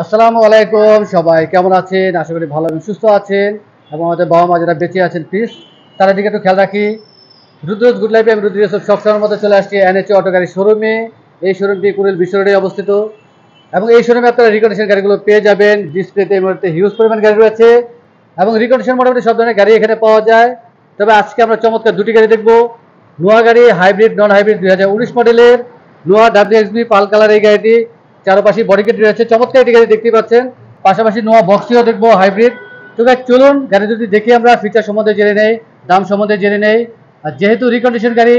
আসসালামু আলাইকুম, সবাই কেমন আছেন? আশা করি ভালো এবং সুস্থ আছেন এবং আমাদের বাবা মা যারা বেঁচে আছেন প্লিজ তাদের দিকে একটু খেয়াল রাখি। রুদ্রজ গুড লাইফে আমি রুদ্র ইউসুফ সবসময়ের মধ্যে চলে আসছি এনএচএ অটো গাড়ি শোরুমে। এই শোরুমটি কুড়িল বিশ্ব রোডে অবস্থিত এবং এই শোরুমে আপনারা রিকন্ডিশন গাড়িগুলো পেয়ে যাবেন। ডিসপ্লেতে এই মুহূর্তে হিউজ পরিমাণ গাড়ি রয়েছে এবং রিকন্ডিশন মোটামুটি সব ধরনের গাড়ি এখানে পাওয়া যায়। তবে আজকে আমরা চমৎকার দুটি গাড়ি দেখবো। নোয়া গাড়ি হাইব্রিড নন হাইব্রিড 2019 মডেলের নোয়া ডাব্লিউএক্সবি পাল কালার এই গাড়িটি। চারপাশে বডি কিট রয়েছে, চমৎকার একটি গাড়ি দেখতে পাচ্ছেন। পাশাপাশি নোয়া বক্সিও দেখবো হাইব্রিড। তো গাইস চলুন গাড়ি যদি দেখি আমরা ফিচার সম্বন্ধে জেনে নেই, দাম সম্বন্ধে জেনে নেই। আর যেহেতু রিকন্ডিশন গাড়ি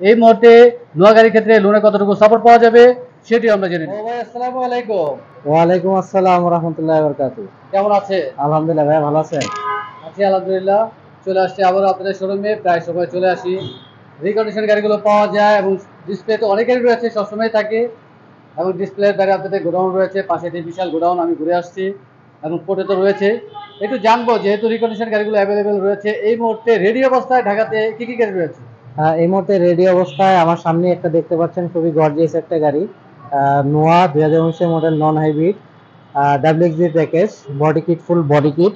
এই মুহূর্তে নোয়া গাড়ির ক্ষেত্রে লোনে কতটুকু সাপোর্ট পাওয়া যাবে সেটি আমরা জেনে নিই। ও ভাই আসসালামু আলাইকুম। ওয়ালাইকুম আসসালাম রহমতুল্লাহ বরকাতু। কেমন আছে? আলহামদুলিল্লাহ ভাই, ভালো আছেন? আছি আলহামদুলিল্লাহ। চলে আসছি আবারও আপনাদের শোরুমে, প্রায় সময় চলে আসি। রিকন্ডিশন গাড়িগুলো পাওয়া যায় এবং ডিসপ্লে তো অনেক গাড়ি রয়েছে, সবসময় থাকে। এবং ডিসপ্লের বাইরে আপনাদের গোডাউন রয়েছে, পাশে একটি বিশাল গোডাউন আমি ঘুরে আসছি এবং পোর্টে তো রয়েছে। একটু জানবো যেহেতু রিকন্ডিশন গাড়িগুলো অ্যাভেলেবেল রয়েছে এই মুহূর্তে রেডি অবস্থায় ঢাকাতে কি কি গাড়ি রয়েছে? এই মুহূর্তে রেডি অবস্থায় আমার সামনে একটা দেখতে পাচ্ছেন, খুবই গর্জিয়াস একটা গাড়ি, Noah 2019 model non hybrid, WXB package, body kit, full body kit,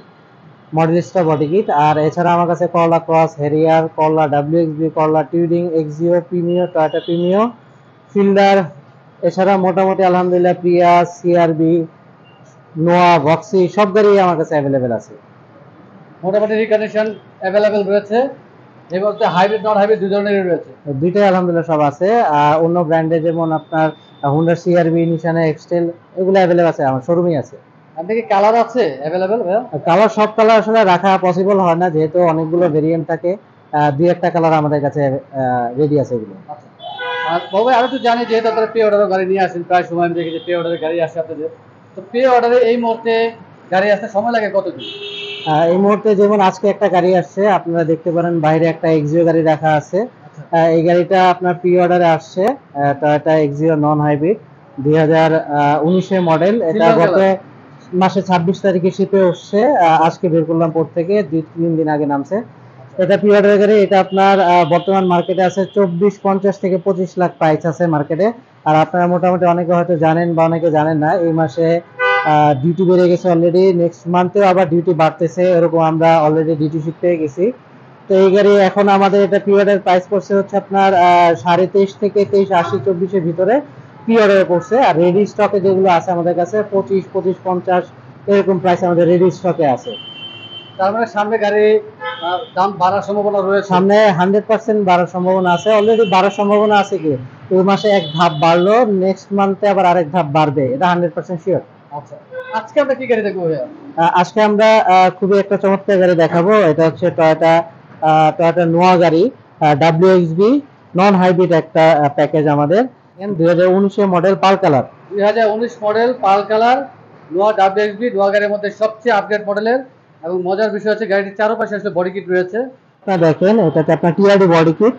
Modellista body kit. আর এছাড়া আমার কাছে Corolla Cross, Harrier, Corolla WXB, Corolla Touring, Axio, Premio, Toyota Premio, Fielder, এছাড়া মোটামুটি আলহামদুলিল্লাহ প্রিয়া, সিআরবি, নোয়া, বক্সি সব গাড়ি আমার কাছে অ্যাভেলেবেল আছে। মোটামুটি রিকন্ডিশন অ্যাভেলেবেল রয়েছে এই মুহূর্তে, হাইব্রিড নন হাইব্রিড দুই ধরনেরই রয়েছে। দুইটাই আলহামদুলিল্লাহ সব আছে। অন্য ব্র্যান্ডে যেমন আপনার হুন্ডা সিআরবি, নিশানে এক্সটেল, এগুলো অ্যাভেলেবল আছে, আমার শোরুমেই আছে। আপনি কি কালার আছে অ্যাভেলেবেল ভাইয়া? কালার, সব কালার আসলে রাখা পসিবল হয় না, যেহেতু অনেকগুলো ভেরিয়েন্ট থাকে। দুই একটা কালার আমাদের কাছে রেডি আছে এগুলো। আচ্ছা। আর বাবা আরো তো জানি যেহেতু আপনারা পে অর্ডারের গাড়ি নিয়ে আসেন, প্রায় সময় আমি দেখি যে পে অর্ডারের গাড়ি আসে আপনাদের। তো পে অর্ডারে এই মুহূর্তে গাড়ি আসতে সময় লাগে কতদিন? এই মুহূর্তে যেমন আজকে একটা গাড়ি আসছে, আপনারা দেখতে পারেন বাইরে একটা এক্সিও গাড়ি রাখা আছে। আচ্ছা। এই গাড়িটা আপনার প্রি অর্ডারে আসছে, Toyota Axio non hybrid 2019 model. এটা সিলভার গত কালার। মাসে 26 তারিখে শিপে উঠছে, আজকে বের করলাম পোর্ট থেকে, 2-3 দিন আগে নামছে। এটা প্রি অর্ডার গাড়ি। এটা আপনার বর্তমান মার্কেটে আছে 24-50 থেকে 25 লাখ প্রাইস আছে মার্কেটে। আর আপনারা মোটামুটি অনেকে হয়তো জানেন বা অনেকে জানেন না, এই মাসে ডিউটি বেড়ে গেছে অলরেডি, নেক্সট মান্থেও আবার ডিউটি বাড়তেছে, এরকম আমরা অলরেডি ডিউটি শিফট পেয়ে গেছি। তো এই গাড়ি এখন আমাদের এটা প্রি অর্ডার প্রাইস পড়ছে হচ্ছে আপনার 23.5 থেকে 23.80 24-এর ভিতরে প্রি অর্ডার পড়ছে। আর রেডি স্টকে যেগুলো আছে আমাদের কাছে 25-50 এরকম প্রাইস আমাদের রেডি স্টকে আছে। তার মানে সামনে গাড়ি দাম বাড়ার সম্ভাবনা রয়েছে? সামনে 100% বাড়ার সম্ভাবনা আছে, অলরেডি বাড়ার সম্ভাবনা আছে। কি এই মাসে এক ধাপ বাড়লো, নেক্সট মান্থে আবার আরেক ধাপ বাড়বে, এটা 100% শিওর। আচ্ছা, আজকে আমরা কি গাড়ি দেখবো ভাইয়া? আজকে আমরা খুবই একটা চমৎকার গাড়ি দেখাবো। এটা হচ্ছে টয়োটা টয়োটা নোয়া গাড়ি, ডাব্লিউএক্সবি নন হাইব্রিড একটা প্যাকেজ আমাদের। 2019 model pearl colour. 2019 model pearl colour নোয়া ডাব্লিউএক্সবি, নোয়া গাড়ির মধ্যে সবচেয়ে আপডেট মডেলের। এবং মজার বিষয় হচ্ছে গাড়িটির চারপাশে আসলে বডি কিট রয়েছে। আপনারা দেখেন, এটাতে আপনার TRD body kit,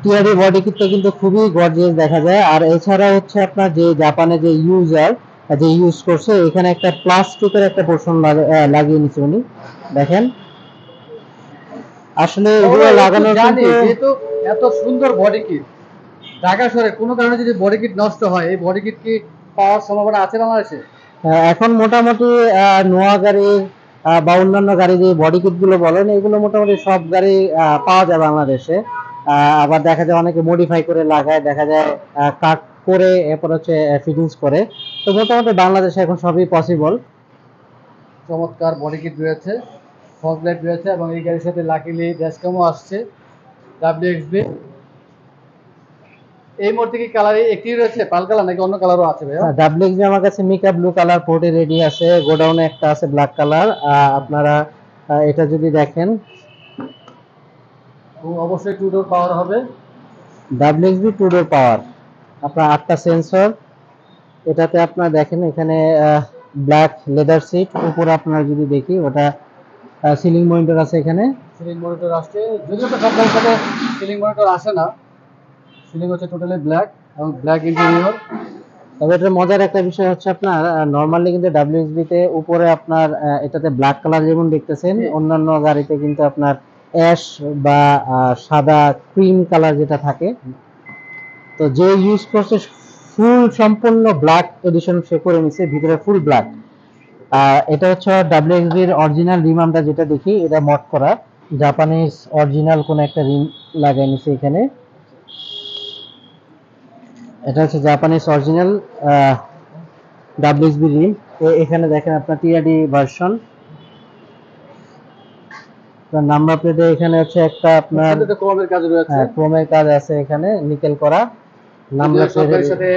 TRD body কিটটা কিন্তু খুবই গর্জিয়াস দেখা যায়। আর এছাড়া হচ্ছে আপনার যে জাপানে যে ইউজার যে ইউজ করছে, এখানে একটা প্লাস্টিকের একটা পোর্শন লাগিয়ে নিচ্ছে উনি, দেখেন। আসলে এগুলো লাগানো জানি কিন্তু যেহেতু এত সুন্দর বডি কিট, ঢাকা শহরে কোনো কারণে যদি বডি কিট নষ্ট হয় এই বডি কিট কি পাওয়ার সম্ভাবনা আছে বাংলাদেশে? এখন মোটামুটি নোয়া গাড়ি বা অন্যান্য গাড়ি যে বডি কিট গুলো বলেন, এগুলো মোটামুটি সব গাড়ি পাওয়া যায় বাংলাদেশে। আবার দেখা যায় অনেকে মডিফাই করে লাগায়, দেখা যায় কাট করে এরপর হচ্ছে ফিটিংস করে। তো মোটামুটি বাংলাদেশে এখন সবই পসিবল। চমৎকার বডি কিট রয়েছে, ফগ লাইট রয়েছে এবং এই গাড়ির সাথে লাকিলি ড্যাশক্যামও আসছে ডাব্লিউএক্সবি। এই মুহূর্তে কি কালার একটি রয়েছে পাল কালার নাকি অন্য কালারও আছে ভাইয়া? ডাব্লিউএক্সবি আমার কাছে মিকা ব্লু কালার পোর্টে রেডি আছে, গোডাউনে একটা আছে ব্ল্যাক কালার। আপনারা এটা যদি দেখেন, অবশ্যই টু ডোর পাওয়ার হবে। ডাব্লিউএক্সবি টু ডোর পাওয়ার, আপনার 8টা সেন্সর। এটাতে আপনার দেখেন এখানে ব্ল্যাক লেদার সিট, উপরে আপনারা যদি দেখি ওটা সিলিং মনিটর আছে এখানে। সিলিং মনিটর আসছে, যদিও তো সব গাড়ির সাথে সিলিং মনিটর আসে না। সিলিং হচ্ছে টোটালি ব্ল্যাক এবং ব্ল্যাক ইন্টেরিয়র। তবে এটার মজার একটা বিষয় হচ্ছে আপনার নর্মালি কিন্তু ডাব্লিউএক্সবি তে উপরে আপনার এটাতে ব্ল্যাক কালার যেমন দেখতেছেন, অন্যান্য গাড়িতে কিন্তু আপনার অ্যাশ বা সাদা ক্রিম কালার যেটা থাকে। তো যে ইউজ করছে ফুল সম্পূর্ণ ব্ল্যাক এডিশন সে করে নিছে, ভিতরে ফুল ব্ল্যাক। এটা হচ্ছে WXB এর অরিজিনাল রিম, আমরা যেটা দেখি এটা মড করা জাপানিজ অরিজিনাল কোন একটা রিম লাগাই নিছে এখানে। এটা হচ্ছে জাপানিজ অরিজিনাল WXB রিম। এখানে দেখেন আপনার টিআরডি ভার্সন। নাম্বার প্লেটে এখানে হচ্ছে একটা আপনার ক্রোমের কাজ রয়েছে, ক্রোমের কাজ আছে এখানে, নিকেল করা। নাম্বার প্লেটের সাথে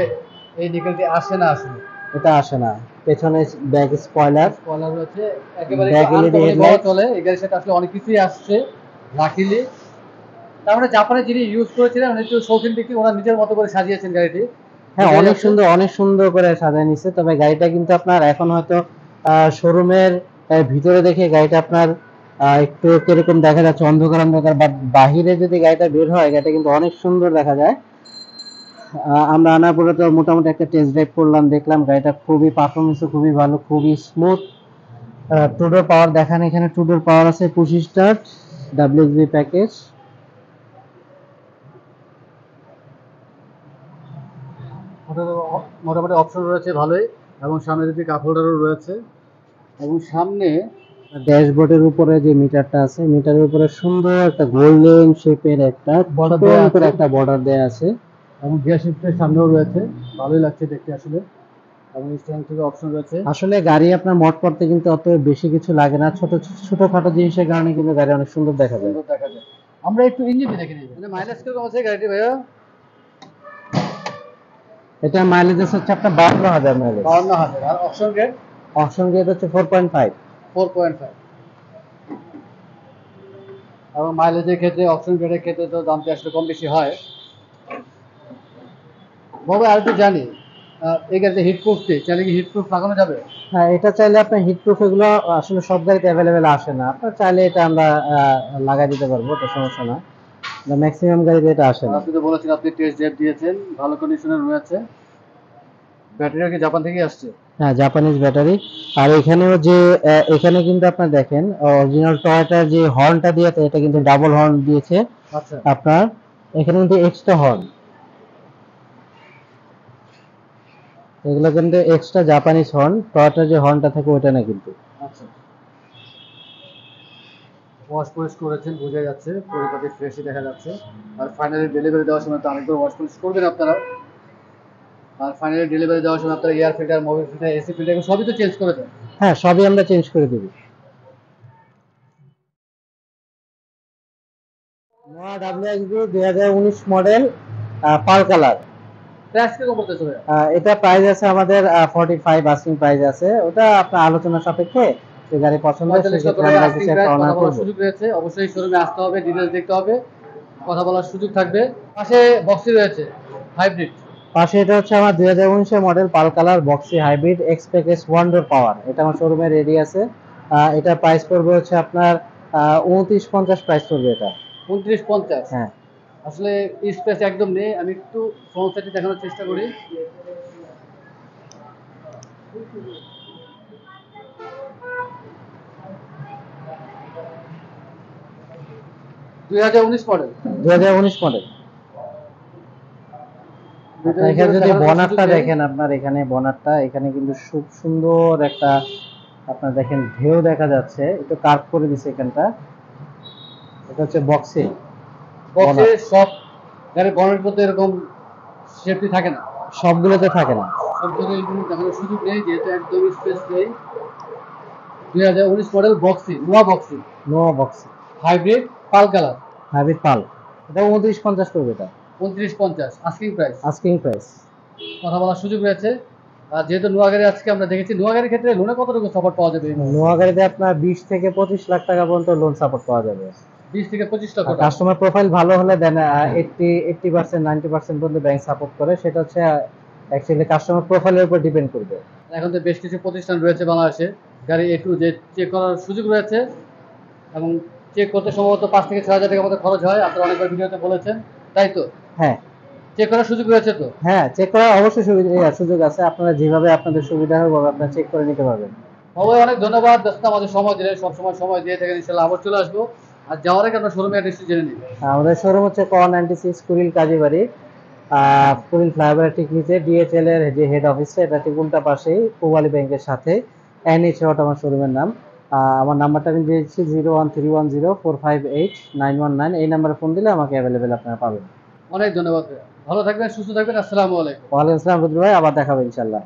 এই নিকেলটি আসে না, আসলে এটা আসে না। পেছনে ব্যাক স্পয়লার রয়েছে, একেবারে ব্যাক এলইডি বলা চলে। এই গাড়ির সাথে আসলে অনেক কিছুই আসছে লাকিলি। তার মানে জাপানে যিনি ইউজ করেছিলেন উনি একটু শৌখিন ব্যক্তি, ওনার নিজের মতো করে সাজিয়েছেন গাড়িটি। হ্যাঁ, অনেক সুন্দর করে সাজায় নিছে। তবে গাড়িটা কিন্তু আপনার এখন হয়তো শোরুমের ভিতরে দেখে গাড়িটা আপনার একটু কিরকম দেখা যাচ্ছে, অন্ধকার অন্ধকার, বাট বাহিরে যদি গাড়িটা বের হয় গাড়িটা কিন্তু অনেক সুন্দর দেখা যায়। আমরা আনার পরে তো মোটামুটি একটা টেস্ট ড্রাইভ করলাম, দেখলাম গাড়িটা খুবই পারফরমেন্স খুবই ভালো, খুবই স্মুথ। টু ডোর পাওয়ার দেখান, এখানে টু ডোর পাওয়ার আছে, পুশ স্টার্ট, WXB প্যাকেজ। মোটামুটি অপশন রয়েছে ভালোই, এবং সামনে যদি কাপ হোল্ডারও রয়েছে, এবং সামনে ড্যাশবোর্ডের উপরে যে মিটারটা আছে, মিটারের উপরে সুন্দর একটা গোল্ডেন শেপের একটা বর্ডার দেয়া আছে, এবং গিয়ার শিফটের সামনেও রয়েছে, ভালোই লাগছে দেখতে আসলে। এবং স্ট্যান্ড থেকে অপশন রয়েছে। আসলে গাড়ি আপনার মড করতে কিন্তু অত বেশি কিছু লাগে না, ছোটখাটো জিনিসের কারণে কিন্তু গাড়ি অনেক সুন্দর দেখা যায়। আমরা একটু ইঞ্জিনটি দেখে নিই, মাইলেজ কিরকম আছে গাড়িটি ভাইয়া? এটা মাইলেজ হচ্ছে আপনার 52,000 মাইলেজ। 52,000। আর অপশন গেট হচ্ছে 4.5। এবং মাইলেজের ক্ষেত্রে অপশন গেটের ক্ষেত্রে তো দামটি আসলে কম বেশি হয়। বাবা আর একটু জানি, এই গাড়িতে হিট প্রুফটি চাইলে কি হিট প্রুফ লাগানো যাবে? হ্যাঁ, এটা চাইলে আপনার হিট প্রুফ, এগুলো আসলে সব গাড়িতে অ্যাভেলেবেল আসে না, আপনার চাইলে এটা আমরা লাগাই দিতে পারবো, এটা সমস্যা না। ম্যাক্সিমাম গাড়িতে এটা আসে না। আপনি তো বলেছেন আপনি টেস্ট ড্রাইভ দিয়েছেন, ভালো কন্ডিশনে রয়েছে। ব্যাটারিও কি জাপান থেকে আসছে? হ্যাঁ, জাপানিজ ব্যাটারি। আর এখানেও যে এখানে কিন্তু আপনার দেখেন অরিজিনাল টয়োটার যে হর্নটা দিয়েছে এটা কিন্তু ডাবল হর্ন দিয়েছে। আচ্ছা, আপনার এখানে কিন্তু এক্সট্রা হর্ন, এগুলো কিন্তু এক্সট্রা জাপানিজ হর্ন, টয়োটার যে হর্নটা থাকে ওইটা না কিন্তু। আচ্ছা। ওয়াশ পলিশ করেছেন, বোঝা যাচ্ছে পরিপাটি ফ্রেশই দেখা যাচ্ছে। আর ফাইনালি ডেলিভারি দেওয়ার সময় তো অনেকবার ওয়াশ পলিশ করবেন আপনারা। আর ফাইনালি ডেলিভারি দেওয়ার সময় আপনারা air filter, Mobil filter, AC filter সবই তো চেঞ্জ করে দেন। হ্যাঁ, সবই আমরা চেঞ্জ করে দিব। নোয়া WXB 2019 model, pearl colour. Price কিরকম পড়তেছে ভাইয়া? এটা প্রাইস আছে আমাদের 45, আস্কিং প্রাইস আছে, ওটা আপনার আলোচনা সাপেক্ষে যে গাড়ি পছন্দ হয় 45 লক্ষ সেক্ষেত্রে টাকা আমরা আস্কিং কিছু একটা প্রাইস, অনার কথা বলার করব। সুযোগ রয়েছে। অবশ্যই শোরুমে আসতে হবে, ডিটেইলস দেখতে হবে, কথা বলার সুযোগ থাকবে। পাশে বক্সি রয়েছে হাইব্রিড। পাশে এটা হচ্ছে আমার 2019 model pearl colour boxy hybrid X package one door power, এটা আমার শোরুমে রেডি আছে। এটা প্রাইস পড়বে হচ্ছে আপনার 2950 প্রাইস পড়বে এটা। 2950। হ্যাঁ, আসলে স্পেস একদম নেই, আমি একটু ফ্রন্ট সাইডে দেখানোর চেষ্টা করি। দুই হাজার উনিশ মডেল। 2019 মডেল। এখানে যদি বনারটা দেখেন, আপনার এখানে বনারটা এখানে কিন্তু খুব সুন্দর একটা আপনার দেখেন ঢেউ দেখা যাচ্ছে, একটু কার্ভ করে দিছে এখানটা। এটা হচ্ছে বক্সি। বক্সে সব গাড়ির বনেট করতে এরকম সেফটি থাকে না, সবগুলোতে থাকে না। সব জায়গায় এরকম দেখানোর সুযোগ নেই, যেহেতু একদম স্পেস নেই। 2019 মডেল বক্সি, নোয়া বক্সি, নোয়া বক্সি হাইব্রিড, পাল কালার। হাইব্রিড পাল। এটা 2950 পড়বে এটা। 2950 আস্কিং প্রাইস। Asking price. কথা বলার সুযোগ রয়েছে। আর যেহেতু নোয়া গাড়ি আজকে আমরা দেখেছি, নোয়া গাড়ির ক্ষেত্রে লোনে কতটুকু সাপোর্ট পাওয়া যাবে? নোয়া গাড়িতে আপনার 20 থেকে 25 লাখ টাকা পর্যন্ত লোন সাপোর্ট পাওয়া যাবে। 20 থেকে 25 লক্ষ টাকা। কাস্টমার প্রোফাইল ভালো হলে দেন 80% 90% পর্যন্ত ব্যাংক সাপোর্ট করে, সেটা হচ্ছে অ্যাকচুয়ালি কাস্টমার প্রোফাইলের উপর ডিপেন্ড করবে। এখন তো বেশ কিছু প্রতিষ্ঠান রয়েছে বাংলাদেশে, গাড়ি A to Z চেক করার সুযোগ রয়েছে, এবং চেক করতে সম্ভবত 5 থেকে 6 হাজার টাকার মতো খরচ হয়, আপনারা অনেকবার ভিডিওতে বলেছেন, তাই তো? হ্যাঁ, চেক করার সুযোগ রয়েছে তো? হ্যাঁ, চেক করার অবশ্যই সুযোগ আছে, আপনারা যেভাবে আপনাদের সুবিধা হবে আপনারা চেক করে নিতে পারবেন। সবাই অনেক ধন্যবাদ, দোস্ত আমাদের সময় দিলেন, সবসময় সময় দিয়ে থাকেন, ইনশাল্লাহ আবার চলে আসবো। আর যাওয়ার আগে আমরা শোরুমে অ্যাড্রেসটি জেনে নিই। আমাদের শোরুম হচ্ছে ক 96 কুড়িল কাজীবাড়ি, পুরিন ফ্লাইওভারের ঠিক নিচে ডিএচএল এর যে হেড অফিসটা, এটা ঠিক উল্টা পাশেই পূবালী ব্যাংকের সাথে এনএচএ অটো আমার শোরুমের নাম। আমার নাম্বারটা আমি দিয়েছি 01310458919। এই নাম্বারে ফোন দিলে আমাকে অ্যাভেলেবেল আপনারা পাবেন। অনেক ধন্যবাদ ভাইয়া। ভালো থাকবেন, সুস্থ থাকবেন। আসসালামু আলাইকুম। ওয়ালাইকুম আসসালাম রুদ্র ভাই, আবার দেখাবো ইনশাল্লাহ।